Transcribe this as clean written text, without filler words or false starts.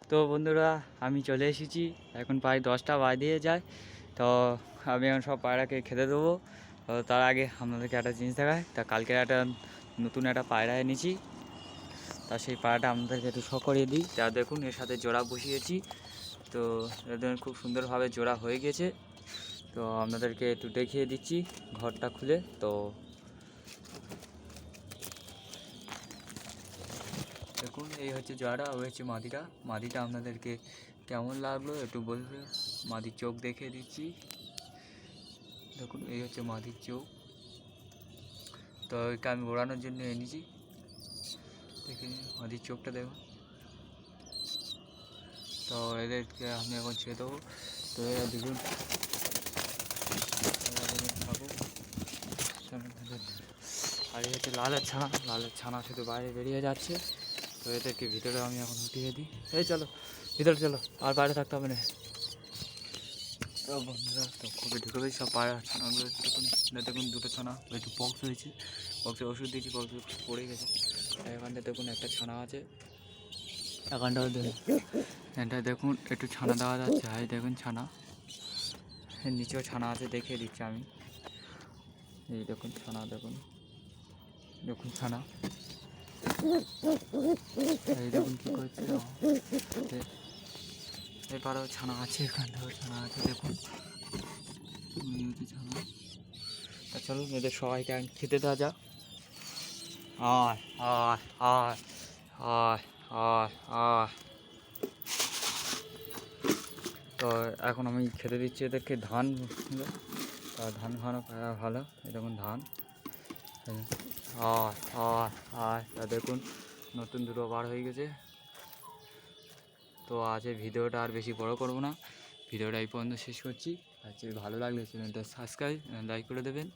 তো বন্ধুরা, আমি চলে এসেছি। এখন প্রায় 10টা বাজিয়ে যায়। তো আমি এখন সব পায়রাকে খেতে দেবো। তো তার আগে আপনাদেরকে একটা জিনিস দেখায়। তা কালকে একটা নতুন একটা পায়রা এনেছি। তা সেই পায়রাটা আপনাদেরকে একটু শো করিয়ে দিই। তা দেখুন, এর সাথে জোড়া বসিয়েছি। তো এদের খুব সুন্দরভাবে জোড়া হয়ে গেছে। তো আপনাদেরকে একটু দেখিয়ে দিচ্ছি ঘরটা খুলে। তো দেখুন, এই হচ্ছে জোড়াটা, ওই হচ্ছে মাদিটা। মাদিটা আপনাদেরকে কেমন লাগলো একটু বলবে। মাদির চোখ দেখিয়ে দিচ্ছি। দেখুন, এই হচ্ছে মাদির চোখ। তো একে আমি ওড়ানোর জন্য এনেছি। দেখে মাদির চোখটা দেখুন। তো এদেরকে আমি এখন ছেড়ে দেবো। তো এরা দেখুন থাকুক। আর এই হচ্ছে লালের ছানা। লালের ছানা শুধু বাইরে বেরিয়ে যাচ্ছে। তো এদেরকে ভিতরে আমি এখন উঠিয়ে দিই। এই চলো ভিতরে চলো, আর বাইরে থাকতে হবে না। তো বন্ধুরা, তো খুবই ঢুকে সব পায়রা ছানাগুলো দেখুন। দেখুন দুটো ছানা একটু পক্স হয়েছে। পক্সের ওষুধ দিয়েছি, পক্স পড়ে গেছে। এখানটা দেখুন একটা ছানা আছে। এখানটাও এটা দেখুন একটু ছানা দেওয়া যাচ্ছে। হাই দেখুন ছানা, নিচেও ছানা আছে, দেখিয়ে দিচ্ছি আমি। এই দেখুন ছানা, দেখুন দেখুন ছানা। এই দেখুন কী করছে। এবারেও ছানা আছে, এখানটাও ছানা আছে দেখুন। ছানা। তা চলুন এদের সবাইকে খেতে দেওয়া যাক। আয় আয় আয় আয় আয় আয়। তো এখন আমি খেতে দিচ্ছি এদেরকে ধান। ধান খাওয়ানো ভালো। এই দেখুন ধান। আয় আয় আয়। তা দেখুন নতুন দুটো বার হয়ে গেছে। তো আজ এই ভিডিওটা আর বেশি বড় করব না, ভিডিওটা এই পর্যন্ত শেষ করছি। আর যদি ভালো লাগলে চ্যানেলটা সাবস্ক্রাইব লাইক করে দেবেন।